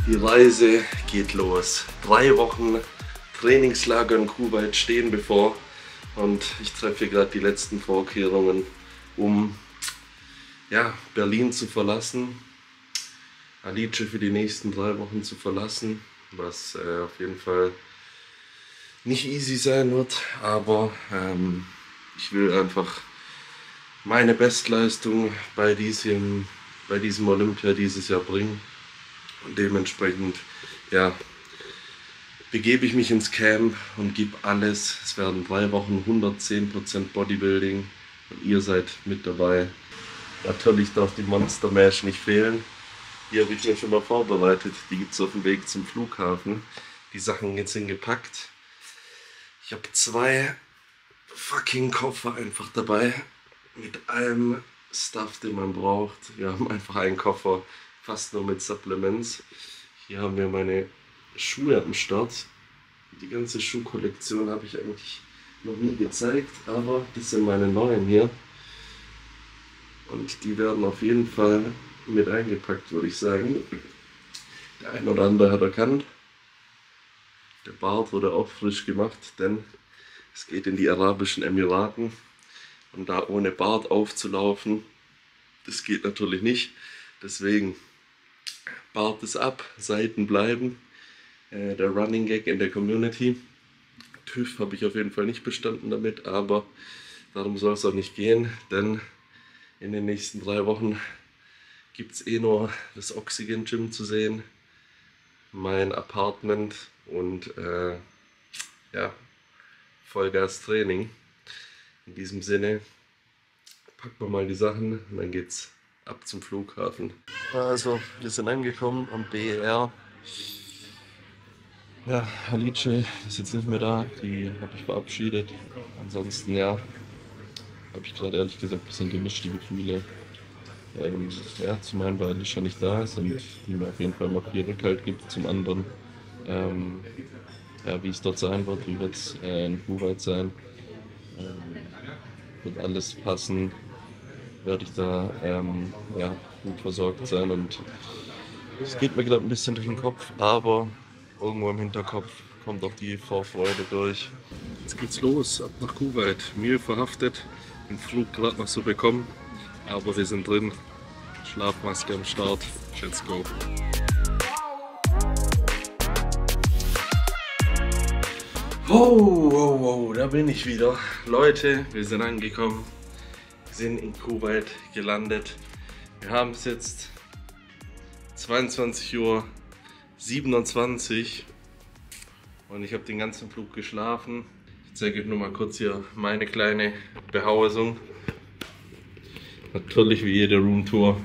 Die Reise geht los. 3 Wochen Trainingslager in Kuwait stehen bevor und ich treffe gerade die letzten Vorkehrungen, um Berlin zu verlassen, Alice für die nächsten 3 Wochen zu verlassen, was auf jeden Fall nicht easy sein wird, aber ich will einfach meine Bestleistung bei diesem Olympia dieses Jahr bringen. Und dementsprechend begebe ich mich ins Camp und gebe alles. Es werden 3 Wochen 110% Bodybuilding und ihr seid mit dabei. Natürlich darf die Monster Mash nicht fehlen. Die habe ich mir schon mal vorbereitet. Die gibt es auf dem Weg zum Flughafen. Die Sachen jetzt sind gepackt. Ich habe 2 fucking Koffer einfach dabei. Mit allem Stuff, den man braucht. Wir haben einfach einen Koffer. Fast nur mit Supplements. Hier haben wir meine Schuhe am Start. Die ganze Schuhkollektion habe ich eigentlich noch nie gezeigt, aber das sind meine neuen hier. Und die werden auf jeden Fall mit eingepackt, würde ich sagen. Der ein oder andere hat erkannt. Der Bart wurde auch frisch gemacht, denn es geht in die Arabischen Emiraten. Und da ohne Bart aufzulaufen, das geht natürlich nicht. Deswegen Bart ist ab, Seiten bleiben. Der Running Gag in der Community. TÜV habe ich auf jeden Fall nicht bestanden damit, aber darum soll es auch nicht gehen, denn in den nächsten 3 Wochen gibt es nur das Oxygen Gym zu sehen, mein Apartment und Vollgas Training. In diesem Sinne packen wir mal die Sachen und dann geht's ab zum Flughafen. Also, wir sind angekommen am BER. Ja, Alice ist jetzt nicht mehr da, die habe ich verabschiedet. Ansonsten habe ich gerade ehrlich gesagt ein bisschen gemischte Gefühle. Zum einen, weil Alice nicht da ist und die mir auf jeden Fall noch viel Rückhalt gibt. Zum anderen, wie es dort sein wird, wie wird es in Kuwait sein. Wird alles passen, werde ich da gut versorgt sein und es geht mir gerade ein bisschen durch den Kopf, aber irgendwo im Hinterkopf kommt auch die Vorfreude durch. Jetzt geht's los, ab nach Kuwait. Meal verhaftet, den Flug gerade noch so bekommen, aber wir sind drin. Schlafmaske am Start, let's go. Oh, da bin ich wieder. Leute, wir sind angekommen, wir sind in Kuwait gelandet. Wir haben es jetzt 22:27 Uhr und ich habe den ganzen Flug geschlafen. Ich zeige euch nur mal kurz hier meine kleine Behausung. Natürlich wie jede Roomtour.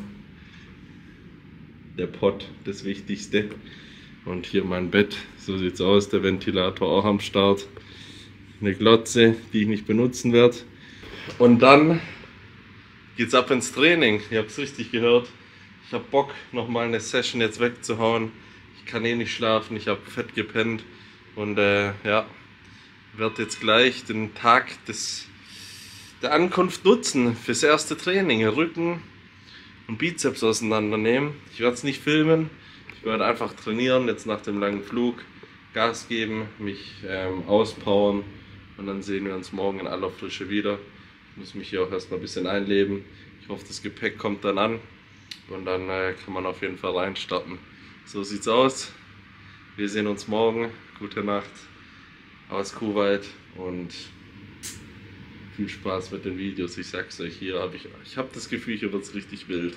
Der Pott, das Wichtigste. Und hier mein Bett, so sieht's aus, der Ventilator auch am Start. Eine Glotze, die ich nicht benutzen werde. Und dann geht's ab ins Training. Ihr habt es richtig gehört. Ich habe Bock, nochmal eine Session jetzt wegzuhauen. Ich kann eh nicht schlafen, ich habe fett gepennt. Und werde jetzt gleich den Tag der Ankunft nutzen fürs erste Training. Rücken und Bizeps auseinandernehmen. Ich werde es nicht filmen. Ich werde einfach trainieren, jetzt nach dem langen Flug, Gas geben, mich auspowern und dann sehen wir uns morgen in aller Frische wieder. Ich muss mich hier auch erstmal ein bisschen einleben. Ich hoffe, das Gepäck kommt dann an und dann kann man auf jeden Fall reinstarten. So sieht's aus. Wir sehen uns morgen. Gute Nacht aus Kuwait und viel Spaß mit den Videos. Ich sag's euch, hier habe ich habe das Gefühl, hier wird's richtig wild.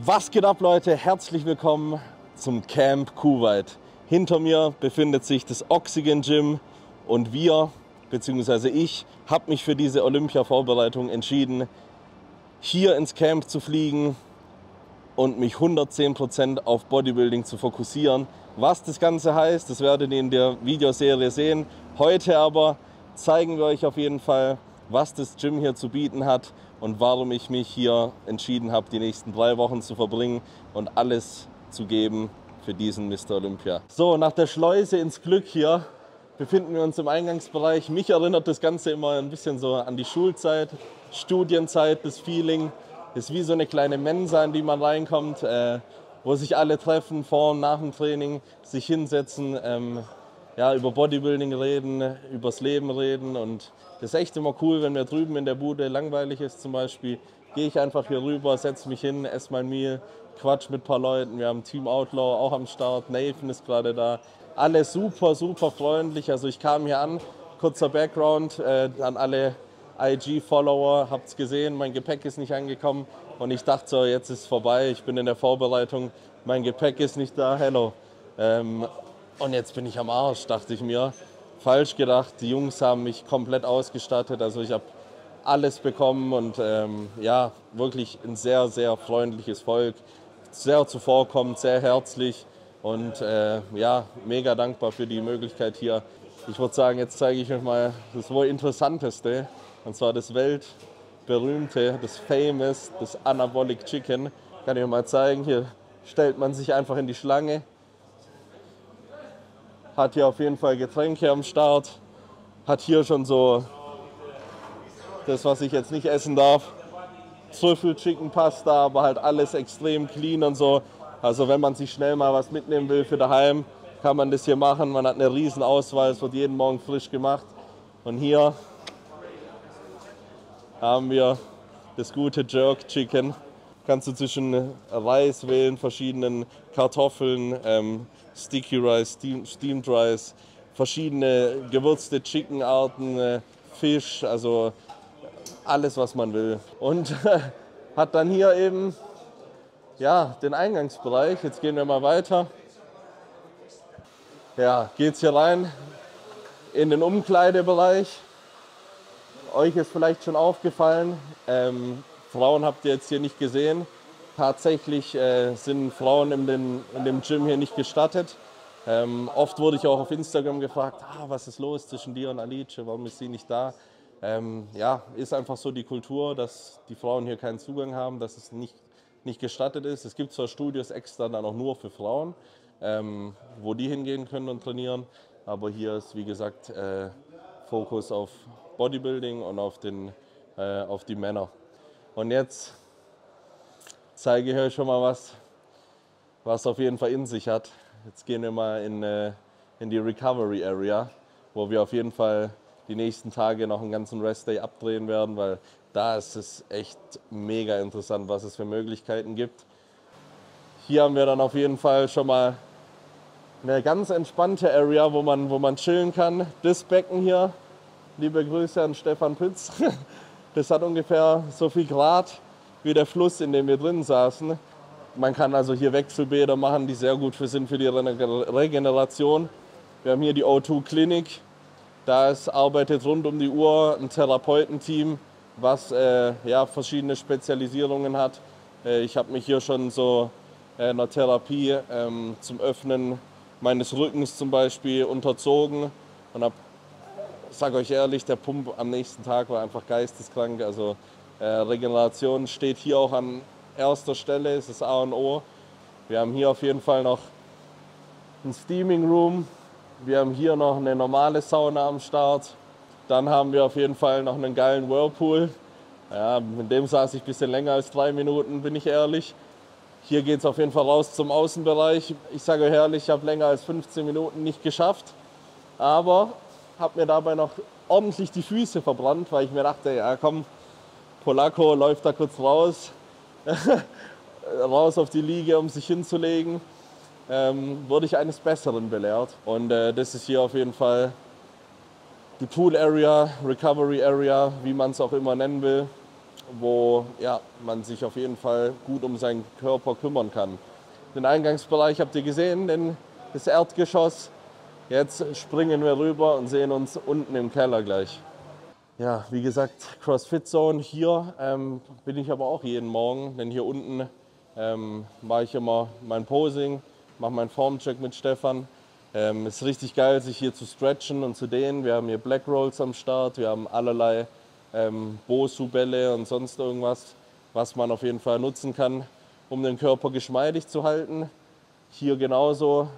Was geht ab, Leute? Herzlich willkommen zum Camp Kuwait. Hinter mir befindet sich das Oxygen Gym und wir, beziehungsweise ich, habe mich für diese Olympia-Vorbereitung entschieden, hier ins Camp zu fliegen und mich 110% auf Bodybuilding zu fokussieren. Was das Ganze heißt, das werdet ihr in der Videoserie sehen. Heute aber zeigen wir euch auf jeden Fall, was das Gym hier zu bieten hat und warum ich mich hier entschieden habe, die nächsten 3 Wochen zu verbringen und alles zu geben für diesen Mr. Olympia. So, nach der Schleuse ins Glück hier befinden wir uns im Eingangsbereich. Mich erinnert das Ganze immer ein bisschen so an die Schulzeit, Studienzeit, das Feeling. Ist wie so eine kleine Mensa, in die man reinkommt, wo sich alle treffen, vor und nach dem Training, sich hinsetzen, ja, über Bodybuilding reden, übers Leben reden. Und das ist echt immer cool, wenn mir drüben in der Bude langweilig ist zum Beispiel, gehe ich einfach hier rüber, setze mich hin, esse mein Meal, quatsch mit ein paar Leuten. Wir haben Team Outlaw auch am Start, Nathan ist gerade da. Alle super, super freundlich. Also ich kam hier an, kurzer Background an alle IG-Follower, habt es gesehen, mein Gepäck ist nicht angekommen und ich dachte so, jetzt ist es vorbei, ich bin in der Vorbereitung, mein Gepäck ist nicht da, hello. Und jetzt bin ich am Arsch, dachte ich mir. Falsch gedacht, die Jungs haben mich komplett ausgestattet, also ich habe alles bekommen und ja, wirklich ein sehr, sehr freundliches Volk, sehr zuvorkommend, sehr herzlich und ja, mega dankbar für die Möglichkeit hier. Ich würde sagen, jetzt zeige ich euch mal das wohl Interessanteste, und zwar das weltberühmte, das famous, das Anabolic Chicken. Kann ich euch mal zeigen, hier stellt man sich einfach in die Schlange, hat hier auf jeden Fall Getränke am Start, hat hier schon so das, was ich jetzt nicht essen darf, Trüffel Chicken Pasta, aber halt alles extrem clean und so. Also wenn man sich schnell mal was mitnehmen will für daheim, kann man das hier machen. Man hat eine riesen Auswahl, es wird jeden Morgen frisch gemacht. Und hier haben wir das gute Jerk Chicken. Kannst du zwischen Reis wählen, verschiedenen Kartoffeln, Sticky Rice, Steamed Rice, verschiedene gewürzte Chicken-Arten, Fisch, also alles, was man will. Und hat dann hier eben ja, den Eingangsbereich. Jetzt gehen wir mal weiter. Ja, geht's hier rein in den Umkleidebereich. Euch ist vielleicht schon aufgefallen, Frauen habt ihr jetzt hier nicht gesehen. Tatsächlich sind Frauen in dem Gym hier nicht gestattet. Oft wurde ich auch auf Instagram gefragt, was ist los zwischen dir und Alice, warum ist sie nicht da? Ja, ist einfach so die Kultur, dass die Frauen hier keinen Zugang haben, dass es nicht gestattet ist. Es gibt zwar Studios extra dann auch nur für Frauen, wo die hingehen können und trainieren, aber hier ist wie gesagt Fokus auf Bodybuilding und auf die Männer. Und jetzt zeige ich euch schon mal was auf jeden Fall in sich hat. Jetzt gehen wir mal in die Recovery Area, wo wir auf jeden Fall die nächsten Tage noch einen ganzen Rest-Day abdrehen werden, weil da ist es echt mega interessant, was es für Möglichkeiten gibt. Hier haben wir dann auf jeden Fall schon mal eine ganz entspannte Area, wo man chillen kann. Das Becken hier, liebe Grüße an Stefan Pütz, das hat ungefähr so viel Grad wie der Fluss, in dem wir drin saßen. Man kann also hier Wechselbäder machen, die sehr gut sind für die Regeneration. Wir haben hier die O2 Clinic. Da arbeitet rund um die Uhr ein Therapeutenteam, was ja, verschiedene Spezialisierungen hat. Ich habe mich hier schon so einer Therapie zum Öffnen meines Rückens zum Beispiel unterzogen und ich sage euch ehrlich, der Pump am nächsten Tag war einfach geisteskrank. Also Regeneration steht hier auch an erster Stelle, ist das A und O. Wir haben hier auf jeden Fall noch einen Steaming Room. Wir haben hier noch eine normale Sauna am Start. Dann haben wir auf jeden Fall noch einen geilen Whirlpool. Ja, mit dem saß ich ein bisschen länger als 3 Minuten, bin ich ehrlich. Hier geht es auf jeden Fall raus zum Außenbereich. Ich sage euch ehrlich, ich habe länger als 15 Minuten nicht geschafft. Aber habe mir dabei noch ordentlich die Füße verbrannt, weil ich mir dachte, ja komm, Polacco läuft da kurz raus. Raus auf die Liege, um sich hinzulegen. Wurde ich eines Besseren belehrt. Und das ist hier auf jeden Fall die Pool Area, Recovery Area, wie man es auch immer nennen will, wo ja, man sich auf jeden Fall gut um seinen Körper kümmern kann. Den Eingangsbereich habt ihr gesehen, das Erdgeschoss. Jetzt springen wir rüber und sehen uns unten im Keller gleich. Ja, wie gesagt, CrossFit Zone hier bin ich aber auch jeden Morgen, denn hier unten mache ich immer mein Posing, mache meinen Formcheck mit Stefan. Ist richtig geil, sich hier zu stretchen und zu dehnen. Wir haben hier Black Rolls am Start, wir haben allerlei Bosu-Bälle und sonst irgendwas, was man auf jeden Fall nutzen kann, um den Körper geschmeidig zu halten. Hier genauso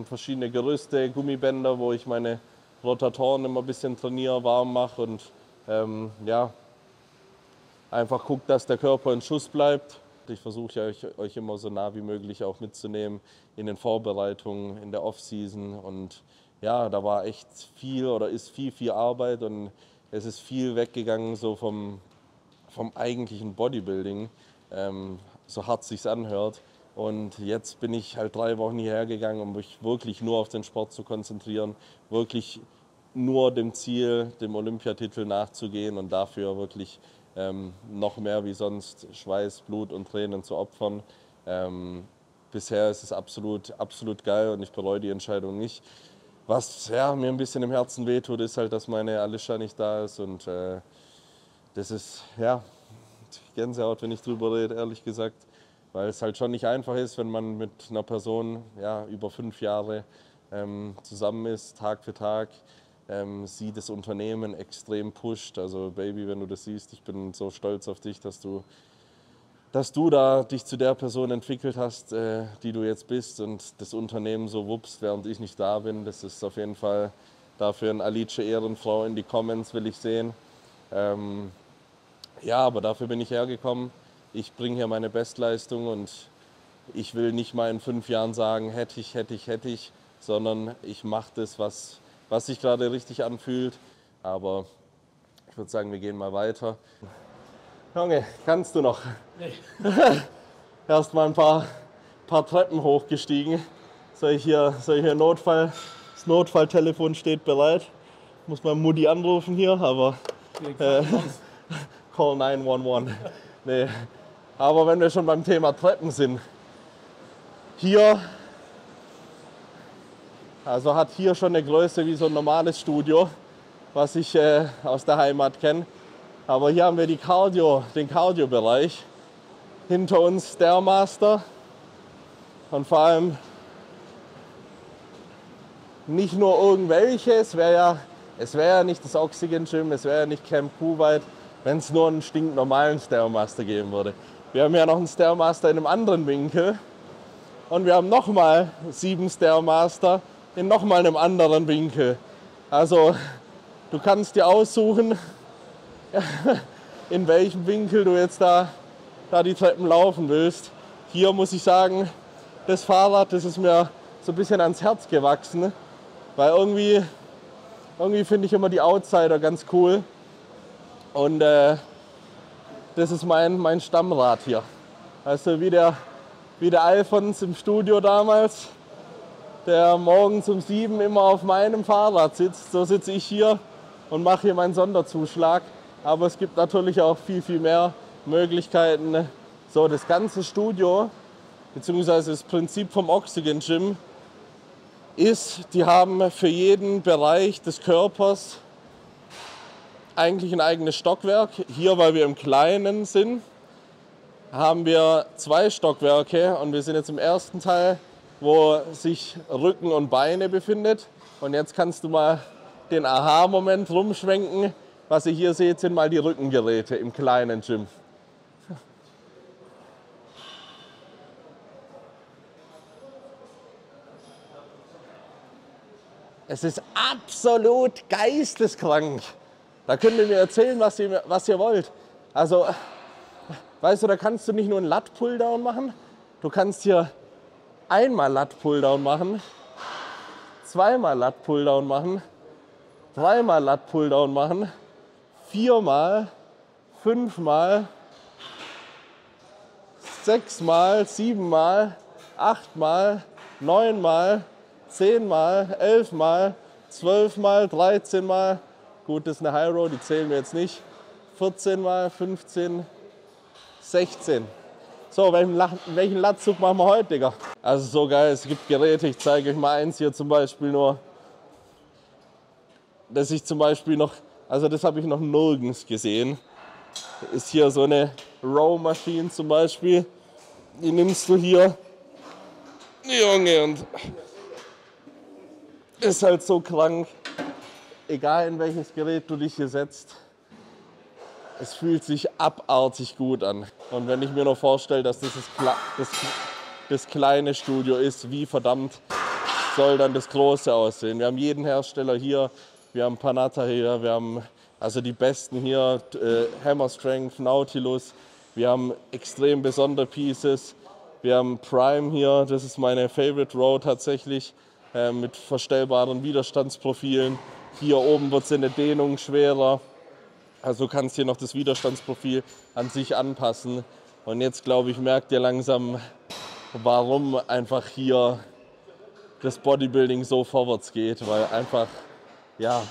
verschiedene Gerüste, Gummibänder, wo ich meine Rotatoren immer ein bisschen trainiere, warm mache und ja, einfach gucke, dass der Körper in Schuss bleibt. Ich versuche euch immer so nah wie möglich auch mitzunehmen in den Vorbereitungen, in der Off-Season. Und ja, da war echt viel oder ist viel Arbeit und es ist viel weggegangen so vom eigentlichen Bodybuilding, so hart sich's anhört. Und jetzt bin ich halt 3 Wochen hierher gegangen, um mich wirklich nur auf den Sport zu konzentrieren, wirklich nur dem Ziel, dem Olympiatitel nachzugehen und dafür wirklich noch mehr wie sonst Schweiß, Blut und Tränen zu opfern. Bisher ist es absolut geil und ich bereue die Entscheidung nicht. Was ja, mir ein bisschen im Herzen wehtut, ist halt, dass meine Alicia nicht da ist und das ist ja Gänsehaut, wenn ich drüber rede, ehrlich gesagt, weil es halt schon nicht einfach ist, wenn man mit einer Person ja, über 5 Jahre zusammen ist, Tag für Tag, sie das Unternehmen extrem pusht. Also Baby, wenn du das siehst, ich bin so stolz auf dich, dass du da dich zu der Person entwickelt hast, die du jetzt bist und das Unternehmen so wuppst, während ich nicht da bin. Das ist auf jeden Fall dafür eine Alice Ehrenfrau. In die Comments will ich sehen. Ja, aber dafür bin ich hergekommen. Ich bringe hier meine Bestleistung und ich will nicht mal in 5 Jahren sagen, hätte ich, sondern ich mache das, was sich gerade richtig anfühlt. Aber ich würde sagen, wir gehen mal weiter. Junge, kannst du noch? Nee. Erst mal ein paar Treppen hochgestiegen. Soll ich hier Notfall? Das Notfalltelefon steht bereit. Ich muss mal Mutti anrufen hier, aber call 911. Nee. Aber wenn wir schon beim Thema Treppen sind, hier, also hat hier schon eine Größe wie so ein normales Studio, was ich aus der Heimat kenne. Aber hier haben wir den Cardio-Bereich. Hinter uns Stairmaster und vor allem nicht nur irgendwelche, es wäre ja nicht das Oxygen Gym, es wäre ja nicht Camp Kuwait, wenn es nur einen stinknormalen Stairmaster geben würde. Wir haben ja noch einen Stairmaster in einem anderen Winkel und wir haben nochmal 7 Stairmaster in nochmal einem anderen Winkel. Also du kannst dir aussuchen, in welchem Winkel du jetzt da die Treppen laufen willst. Hier muss ich sagen, das Fahrrad, das ist mir so ein bisschen ans Herz gewachsen, weil irgendwie finde ich immer die Outsider ganz cool. Und das ist mein Stammrad hier. Also wie der Alfons im Studio damals, der morgens um 7 immer auf meinem Fahrrad sitzt. So sitze ich hier und mache hier meinen Sonderzuschlag. Aber es gibt natürlich auch viel mehr Möglichkeiten. So, das ganze Studio, beziehungsweise das Prinzip vom Oxygen Gym ist, die haben für jeden Bereich des Körpers eigentlich ein eigenes Stockwerk. Hier, weil wir im Kleinen sind, haben wir 2 Stockwerke und wir sind jetzt im ersten Teil, wo sich Rücken und Beine befindet. Und jetzt kannst du mal den Aha-Moment rumschwenken. Was ihr hier seht, sind mal die Rückengeräte im kleinen Gym. Es ist absolut geisteskrank. Da könnt ihr mir erzählen, was ihr wollt. Also, weißt du, da kannst du nicht nur einen Lat-Pulldown machen. Du kannst hier einmal Lat-Pulldown machen, zweimal Lat-Pulldown machen, dreimal Lat-Pulldown machen, 4-mal, 5-mal, 6-mal, 7-mal, 8-mal, 9-mal, 10-mal, 11-mal, 12-mal, 13-mal. Gut, das ist eine High Row, die zählen wir jetzt nicht. 14-mal, 15, 16. So, welchen Latzug machen wir heute, Digga? Also so geil, es gibt Geräte, ich zeige euch mal eins hier zum Beispiel nur. Das ich zum Beispiel noch, also das habe ich noch nirgends gesehen. Ist hier so eine Row-Maschine zum Beispiel. Die nimmst du hier, Junge, und ist halt so krank. Egal in welches Gerät du dich hier setzt. es fühlt sich abartig gut an. Und wenn ich mir noch vorstelle, dass das kleine Studio ist, wie verdammt soll dann das große aussehen? Wir haben jeden Hersteller hier, wir haben Panatta hier, wir haben also die besten hier, Hammer Strength, Nautilus, wir haben extrem besondere Pieces, wir haben Prime hier, das ist meine Favorite Row tatsächlich, mit verstellbaren Widerstandsprofilen. Hier oben wird es in der Dehnung schwerer. Also du kannst hier noch das Widerstandsprofil an sich anpassen. Und jetzt, glaube ich, merkt ihr langsam, warum einfach hier das Bodybuilding so vorwärts geht. Weil einfach, ja,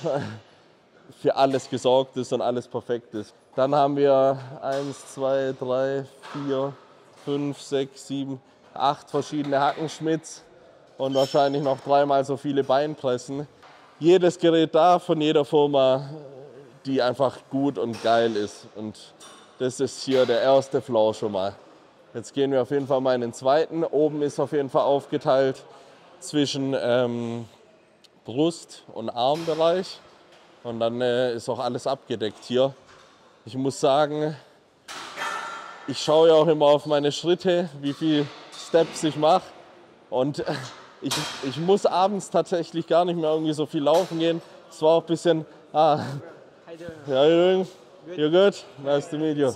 für alles gesorgt ist und alles perfekt ist. Dann haben wir 1, 2, 3, 4, 5, 6, 7, 8 verschiedene Hackenschmitts und wahrscheinlich noch 3-mal so viele Beinpressen. Jedes Gerät da von jeder Firma, die einfach gut und geil ist. Und das ist hier der erste Floor schon mal. Jetzt gehen wir auf jeden Fall mal in den zweiten. Oben ist auf jeden Fall aufgeteilt zwischen Brust- und Armbereich. Und dann ist auch alles abgedeckt hier. Ich muss sagen, ich schaue ja auch immer auf meine Schritte, wie viele Steps ich mache. Und ich muss abends tatsächlich gar nicht mehr irgendwie so viel laufen gehen. Es war auch ein bisschen... Ja, you're good? Nice to meet you.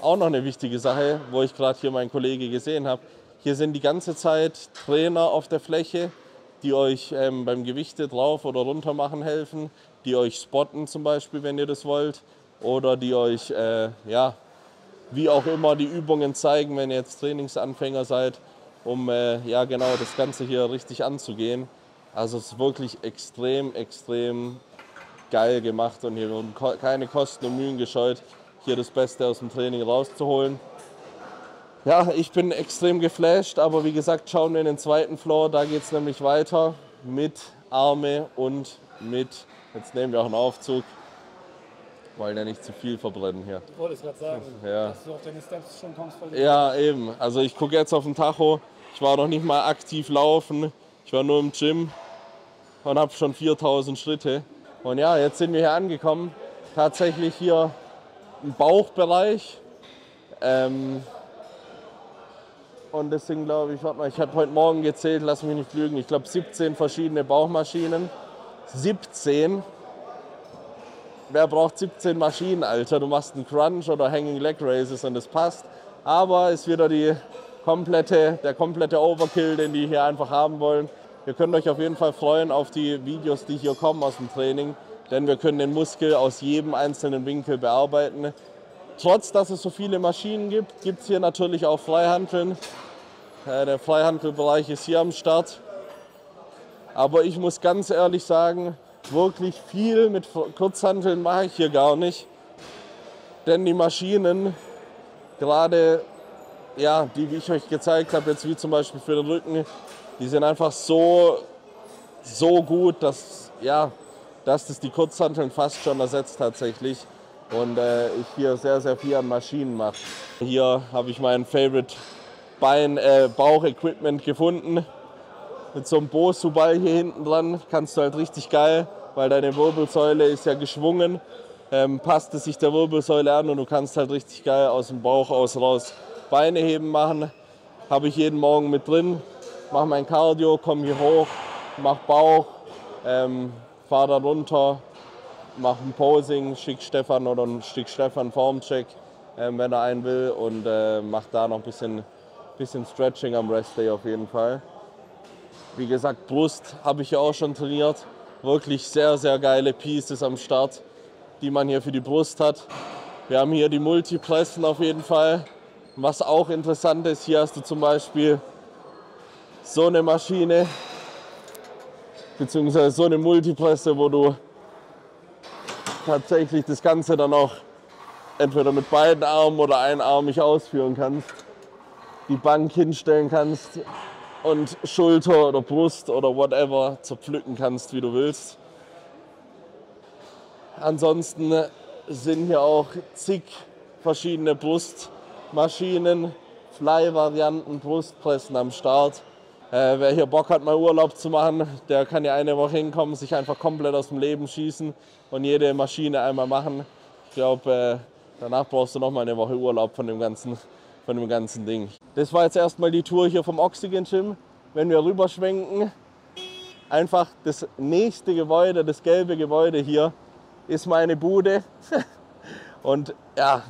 Auch noch eine wichtige Sache, wo ich gerade hier meinen Kollegen gesehen habe. Hier sind die ganze Zeit Trainer auf der Fläche, die euch beim Gewichte drauf oder runter machen helfen, die euch spotten zum Beispiel, wenn ihr das wollt, oder die euch, ja, wie auch immer, die Übungen zeigen, wenn ihr jetzt Trainingsanfänger seid, um ja, genau das Ganze hier richtig anzugehen. Also es ist wirklich extrem, extrem geil gemacht und hier wurden keine Kosten und Mühen gescheut, hier das Beste aus dem Training rauszuholen. Ja, ich bin extrem geflasht, aber wie gesagt, schauen wir in den zweiten Floor, da geht es nämlich weiter mit Arme und mit, jetzt nehmen wir auch einen Aufzug, wollen ja nicht zu viel verbrennen hier. Ich wollte es gerade sagen, ja. Dass du auf deine Steps schon kommst. Ja, eben. Also ich gucke jetzt auf den Tacho, ich war noch nicht mal aktiv laufen, ich war nur im Gym und habe schon 4000 Schritte. Und ja, jetzt sind wir hier angekommen, tatsächlich hier im Bauchbereich. Und das sind, glaube ich, warte mal, ich habe heute Morgen gezählt, lass mich nicht lügen, ich glaube 17 verschiedene Bauchmaschinen. 17? Wer braucht 17 Maschinen, Alter? Du machst einen Crunch oder Hanging Leg Raises und das passt. Aber ist wieder der komplette Overkill, den die hier einfach haben wollen. Ihr könnt euch auf jeden Fall freuen auf die Videos, die hier kommen aus dem Training, denn wir können den Muskel aus jedem einzelnen Winkel bearbeiten. Trotz, dass es so viele Maschinen gibt, gibt es hier natürlich auch Freihanteln. Der Freihantelbereich ist hier am Start. Aber ich muss ganz ehrlich sagen, wirklich viel mit Kurzhanteln mache ich hier gar nicht. Denn die Maschinen, gerade ja, die ich euch gezeigt habe, jetzt wie zum Beispiel für den Rücken, die sind einfach so gut, dass das die Kurzhanteln fast schon ersetzt tatsächlich. Und ich hier sehr, sehr viel an Maschinen mache. Hier habe ich mein Favorite Bauch-Equipment gefunden. Mit so einem Bosu-Ball hier hinten dran kannst du halt richtig geil, weil deine Wirbelsäule ist ja geschwungen, passt es sich der Wirbelsäule an und du kannst halt richtig geil aus dem Bauch raus Beine heben machen. Habe ich jeden Morgen mit drin, mache mein Cardio, komme hier hoch, mache Bauch, fahre da runter, mache ein Posing, schick Stefan Formcheck, wenn er einen will, und mache da noch ein bisschen Stretching am Restday auf jeden Fall. Wie gesagt, Brust habe ich ja auch schon trainiert. Wirklich sehr, sehr geile Pieces am Start, die man hier für die Brust hat. Wir haben hier die Multipressen auf jeden Fall. Was auch interessant ist, hier hast du zum Beispiel so eine Maschine, beziehungsweise so eine Multipresse, wo du tatsächlich das Ganze dann auch entweder mit beiden Armen oder einarmig ausführen kannst. Die Bank hinstellen kannst und Schulter oder Brust oder whatever zerpflücken kannst, wie du willst. Ansonsten sind hier auch zig verschiedene Brustmaschinen, Fly-Varianten, Brustpressen am Start. Wer hier Bock hat, mal Urlaub zu machen, der kann ja eine Woche hinkommen, sich einfach komplett aus dem Leben schießen und jede Maschine einmal machen. Ich glaube, danach brauchst du noch mal eine Woche Urlaub von dem ganzen Ding. Das war jetzt erstmal die Tour hier vom Oxygen Gym. Wenn wir rüberschwenken, einfach das nächste Gebäude, das gelbe Gebäude hier, ist meine Bude. Und ja,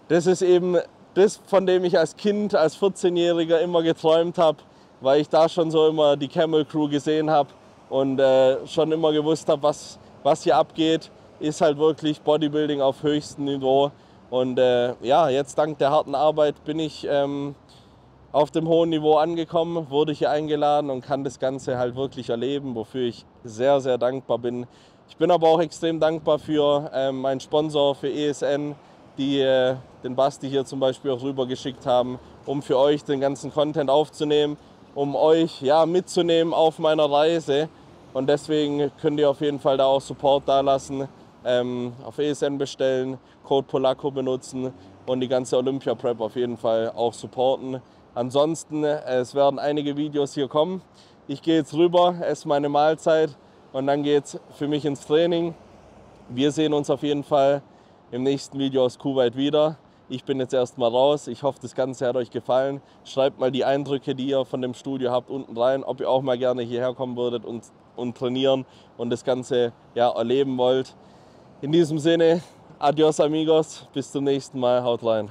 das ist eben das, von dem ich als Kind, als 14-Jähriger immer geträumt habe, weil ich da schon so immer die Camel Crew gesehen habe und schon immer gewusst habe, was hier abgeht, ist halt wirklich Bodybuilding auf höchstem Niveau. Und ja, jetzt dank der harten Arbeit bin ich auf dem hohen Niveau angekommen, wurde hier eingeladen und kann das Ganze halt wirklich erleben, wofür ich sehr, sehr dankbar bin. Ich bin aber auch extrem dankbar für meinen Sponsor, für ESN, die den Basti hier zum Beispiel auch rübergeschickt haben, um für euch den ganzen Content aufzunehmen, um euch ja, mitzunehmen auf meiner Reise. Und deswegen könnt ihr auf jeden Fall da auch Support dalassen, auf ESN bestellen, Code Polacco benutzen und die ganze Olympia Prep auf jeden Fall auch supporten. Ansonsten, es werden einige Videos hier kommen. Ich gehe jetzt rüber, esse meine Mahlzeit und dann geht es für mich ins Training. Wir sehen uns auf jeden Fall im nächsten Video aus Kuwait wieder. Ich bin jetzt erstmal raus. Ich hoffe, das Ganze hat euch gefallen. Schreibt mal die Eindrücke, die ihr von dem Studio habt, unten rein, ob ihr auch mal gerne hierher kommen würdet und trainieren und das Ganze ja, erleben wollt. In diesem Sinne, adios amigos, bis zum nächsten Mal, haut rein.